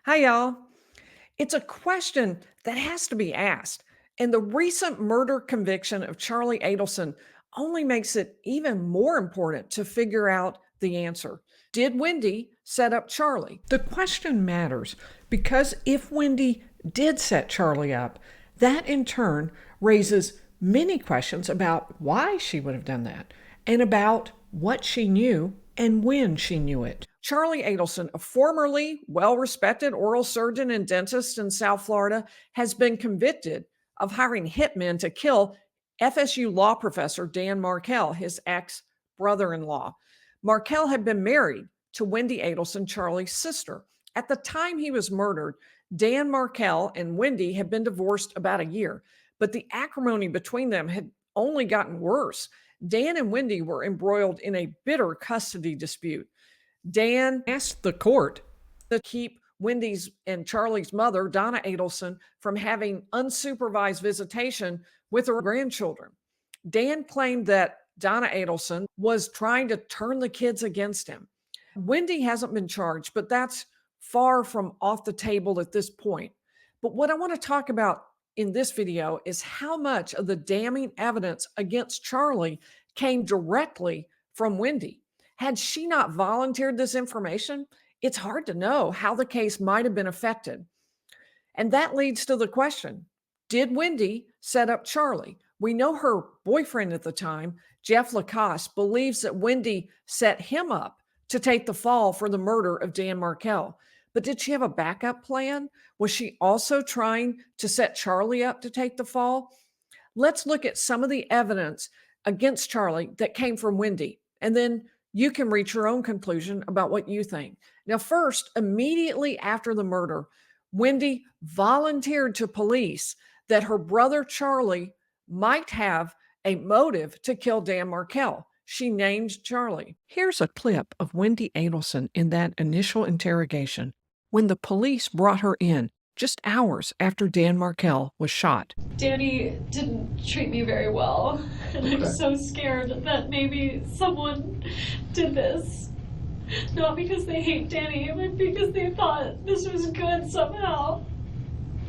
Hi, y'all. It's a question that has to be asked. And the recent murder conviction of Charlie Adelson only makes it even more important to figure out the answer. Did Wendy set up Charlie? The question matters because if Wendy did set Charlie up, that in turn raises many questions about why she would have done that and about what she knew and when she knew it. Charlie Adelson, a formerly well respected oral surgeon and dentist in South Florida, has been convicted of hiring hitmen to kill FSU law professor Dan Markel, his ex brother in law. Markel had been married to Wendy Adelson, Charlie's sister. At the time he was murdered, Dan Markel and Wendy had been divorced about a year, but the acrimony between them had only gotten worse. Dan and Wendy were embroiled in a bitter custody dispute. Dan asked the court to keep Wendy's and Charlie's mother, Donna Adelson, from having unsupervised visitation with her grandchildren. Dan claimed that Donna Adelson was trying to turn the kids against him. Wendy hasn't been charged, but that's far from off the table at this point. But what I want to talk about in this video is how much of the damning evidence against Charlie came directly from Wendy. Had she not volunteered this information, it's hard to know how the case might have been affected. And that leads to the question, did Wendy set up Charlie? We know her boyfriend at the time, Jeff Lacoste, believes that Wendy set him up to take the fall for the murder of Dan Markel. But did she have a backup plan? Was she also trying to set Charlie up to take the fall? Let's look at some of the evidence against Charlie that came from Wendy, and then you can reach your own conclusion about what you think. Now, first, immediately after the murder, Wendy volunteered to police that her brother Charlie might have a motive to kill Dan Markel. She named Charlie. Here's a clip of Wendy Adelson in that initial interrogation when the police brought her in just hours after Dan Markel was shot. Danny didn't treat me very well, and I'm so scared that maybe someone did this. Not because they hate Danny, but because they thought this was good somehow.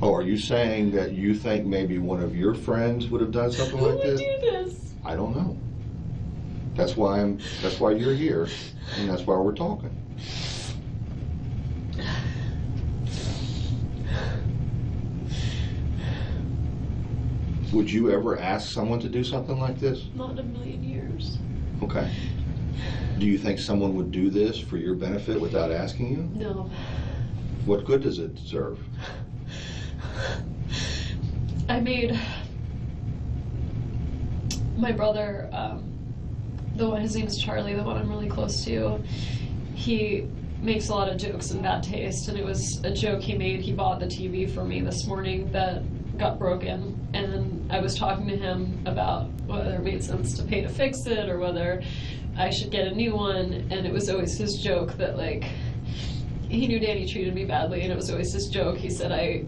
Oh, are you saying that you think maybe one of your friends would have done something like this? Who would do this? I don't know. That's why you're here, and that's why we're talking. Would you ever ask someone to do something like this? Not in a million years. Okay. Do you think someone would do this for your benefit without asking you? No. What good does it serve? I made my brother, his name's Charlie, the one I'm really close to, he makes a lot of jokes in bad taste, and it was a joke he made. He bought the TV for me this morning that got broken, and I was talking to him about whether it made sense to pay to fix it or whether I should get a new one, and it was always his joke that, like, he knew Danny treated me badly, and it was always his joke. He said, I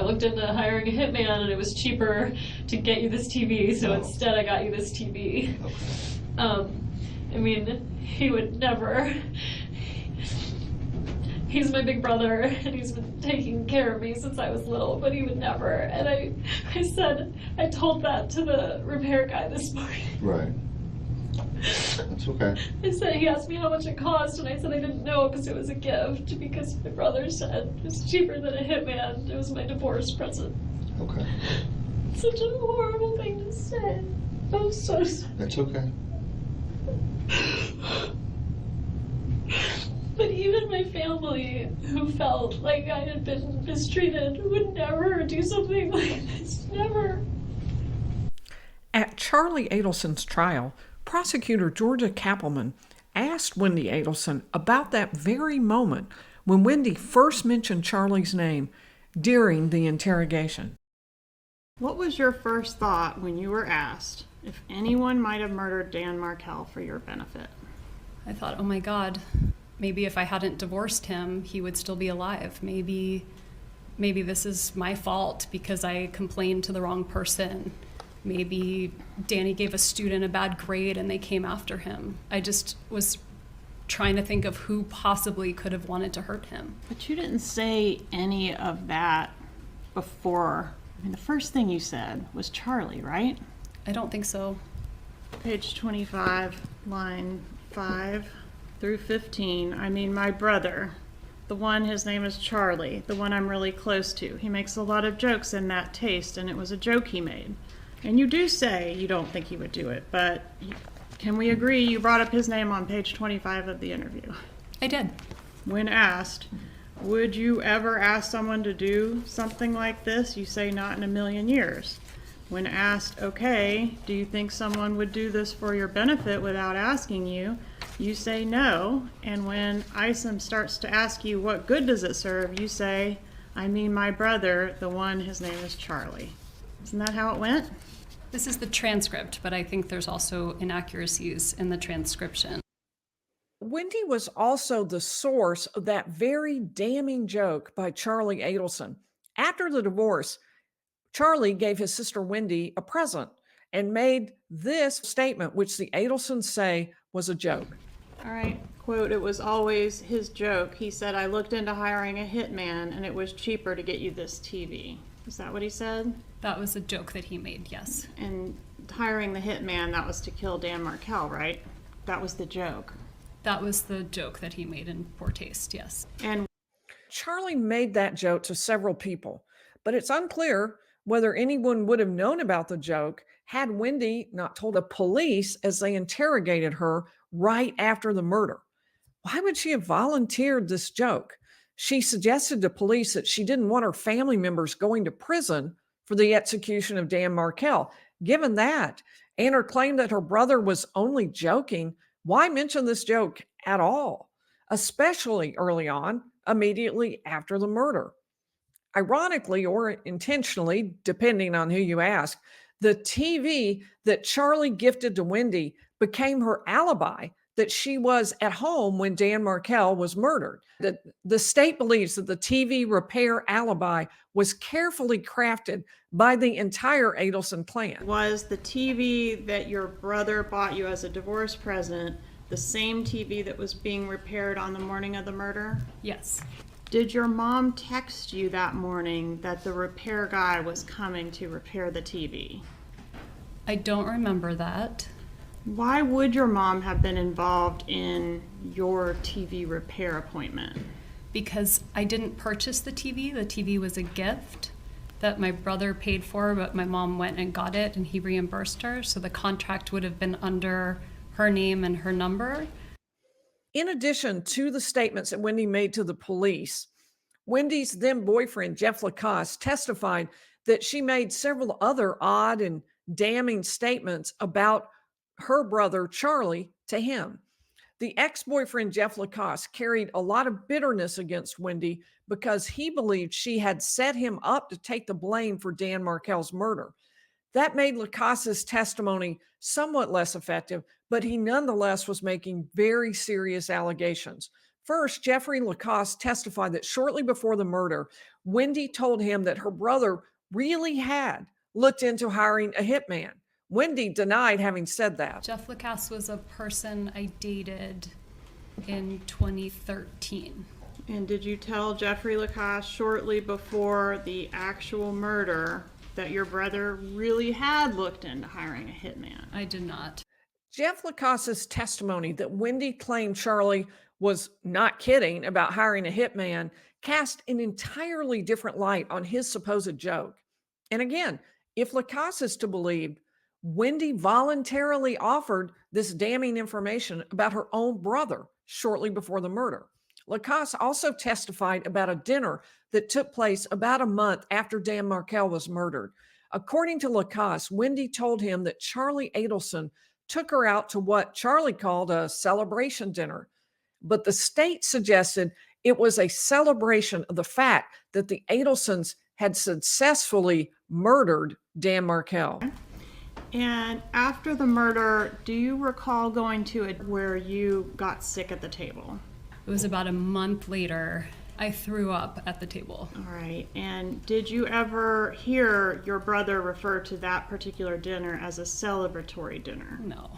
looked into hiring a hitman, and it was cheaper to get you this TV, so instead I got you this TV. I mean, he would never. He's my big brother, and he's been taking care of me since I was little, but he would never. And I told that to the repair guy this morning. Right. That's okay. I said, he asked me how much it cost, and I said I didn't know because it was a gift, because my brother said it was cheaper than a hitman. It was my divorce present. Okay. Such a horrible thing to say. I'm so sorry. That's okay. But even my family, who felt like I had been mistreated, would never do something like this. Never. At Charlie Adelson's trial, prosecutor Georgia Kappelman asked Wendy Adelson about that very moment when Wendy first mentioned Charlie's name during the interrogation. What was your first thought when you were asked if anyone might have murdered Dan Markel for your benefit? I thought, oh my God, maybe if I hadn't divorced him, he would still be alive. Maybe this is my fault because I complained to the wrong person. Maybe Danny gave a student a bad grade and they came after him. I just was trying to think of who possibly could have wanted to hurt him. But you didn't say any of that before. I mean, the first thing you said was Charlie, right? I don't think so. Page 25, line 5 through 15. I mean, my brother, the one, his name is Charlie, the one I'm really close to. He makes a lot of jokes in that taste, and it was a joke he made. And you do say you don't think he would do it, but can we agree you brought up his name on page 25 of the interview? I did. When asked, would you ever ask someone to do something like this? You say not in a million years. When asked, okay, do you think someone would do this for your benefit without asking you? You say no. And when Isom starts to ask you what good does it serve, you say, I mean my brother, the one, his name is Charlie. Isn't that how it went? This is the transcript, but I think there's also inaccuracies in the transcription. Wendy was also the source of that very damning joke by Charlie Adelson. After the divorce, Charlie gave his sister Wendy a present and made this statement, which the Adelsons say was a joke. All right. Quote, it was always his joke. He said, I looked into hiring a hitman and it was cheaper to get you this TV. Is that what he said? That was a joke that he made, yes. And hiring the hitman, that was to kill Dan Markel, right? That was the joke. That was the joke that he made in poor taste, yes. And Charlie made that joke to several people, but it's unclear whether anyone would have known about the joke had Wendy not told the police as they interrogated her right after the murder. Why would she have volunteered this joke? She suggested to police that she didn't want her family members going to prison for the execution of Dan Markel. Given that, and her claim that her brother was only joking, why mention this joke at all, especially early on, immediately after the murder? Ironically or intentionally, depending on who you ask, the TV that Charlie gifted to Wendy became her alibi that she was at home when Dan Markel was murdered. The state believes that the TV repair alibi was carefully crafted by the entire Adelson clan. was the TV that your brother bought you as a divorce present the same TV that was being repaired on the morning of the murder? Yes. Did your mom text you that morning that the repair guy was coming to repair the TV? I don't remember that. Why would your mom have been involved in your TV repair appointment? Because I didn't purchase the TV. The TV was a gift that my brother paid for, but my mom went and got it and he reimbursed her. So the contract would have been under her name and her number. In addition to the statements that Wendy made to the police, Wendy's then boyfriend, Jeff Lacoste, testified that she made several other odd and damning statements about her brother, Charlie, to him. The ex-boyfriend, Jeff Lacoste, carried a lot of bitterness against Wendy because he believed she had set him up to take the blame for Dan Markel's murder. That made Lacoste's testimony somewhat less effective, but he nonetheless was making very serious allegations. First, Jeffrey Lacoste testified that shortly before the murder, Wendy told him that her brother really had looked into hiring a hitman. Wendy denied having said that. Jeff Lacasse was a person I dated in 2013. And did you tell Jeffrey Lacoste shortly before the actual murder that your brother really had looked into hiring a hitman? I did not. Jeff Lacoste's testimony that Wendy claimed Charlie was not kidding about hiring a hitman cast an entirely different light on his supposed joke. And again, if Lacoste is to believe, Wendy voluntarily offered this damning information about her own brother shortly before the murder. Lacoste also testified about a dinner that took place about a month after Dan Markel was murdered. According to Lacoste, Wendy told him that Charlie Adelson took her out to what Charlie called a celebration dinner, but the state suggested it was a celebration of the fact that the Adelsons had successfully murdered Dan Markel. And after the murder, do you recall going to it where you got sick at the table? It was about a month later. I threw up at the table. All right. And did you ever hear your brother refer to that particular dinner as a celebratory dinner? No.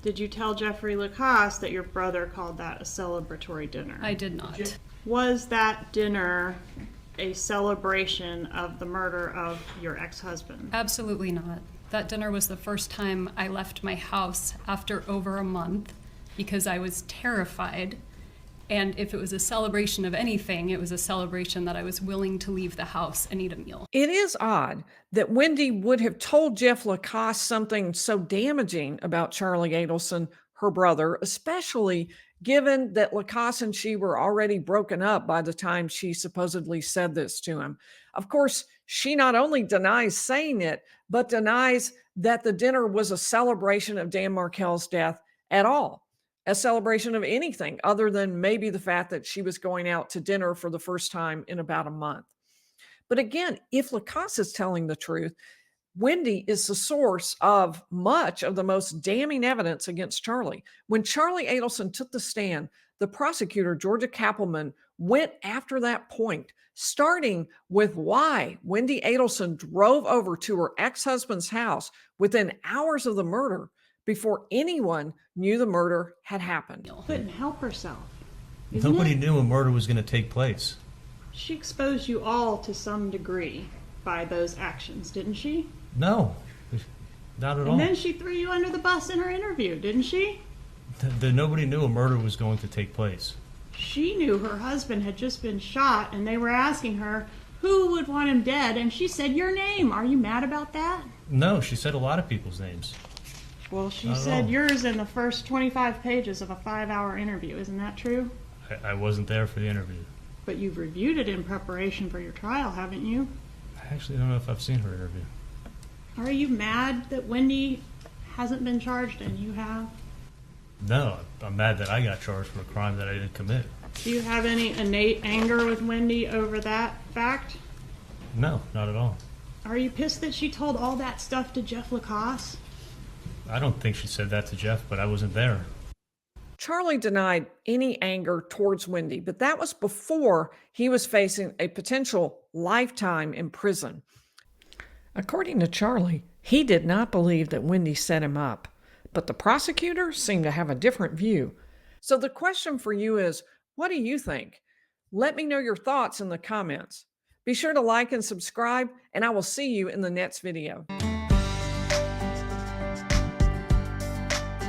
Did you tell Jeffrey Lacoste that your brother called that a celebratory dinner? I did not. Was that dinner a celebration of the murder of your ex-husband? Absolutely not. That dinner was the first time I left my house after over a month because I was terrified. And if it was a celebration of anything, it was a celebration that I was willing to leave the house and eat a meal. It is odd that Wendy would have told Jeff Lacoste something so damaging about Charlie Adelson, her brother, especially given that Lacoste and she were already broken up by the time she supposedly said this to him. Of course, she not only denies saying it, but denies that the dinner was a celebration of Dan Markel's death at all. A celebration of anything other than maybe the fact that she was going out to dinner for the first time in about a month. But again, if Lacoste is telling the truth, Wendy is the source of much of the most damning evidence against Charlie. When Charlie Adelson took the stand, the prosecutor, Georgia Kappelman, went after that point, starting with why Wendy Adelson drove over to her ex-husband's house within hours of the murder before anyone knew the murder had happened. Couldn't help herself. Isn't Nobody it? knew a murder was going to take place. She exposed you all to some degree by those actions, didn't she? No, not at all. And then she threw you under the bus in her interview, didn't she? Nobody knew a murder was going to take place. She knew her husband had just been shot, and they were asking her who would want him dead, and she said your name. Are you mad about that? No, she said a lot of people's names. Well, she Not at said all. yours in the first 25 pages of a 5-hour interview. Isn't that true? I wasn't there for the interview. But you've reviewed it in preparation for your trial, haven't you? I actually don't know if I've seen her interview. Are you mad that Wendy hasn't been charged and you have? No, I'm mad that I got charged for a crime that I didn't commit. Do you have any innate anger with Wendy over that fact? No, not at all. Are you pissed that she told all that stuff to Jeff Lacoste? I don't think she said that to Jeff, but I wasn't there. Charlie denied any anger towards Wendy, but that was before he was facing a potential lifetime in prison. According to Charlie, he did not believe that Wendy set him up, but the prosecutor seemed to have a different view. So the question for you is, what do you think? Let me know your thoughts in the comments. Be sure to like and subscribe, and I will see you in the next video.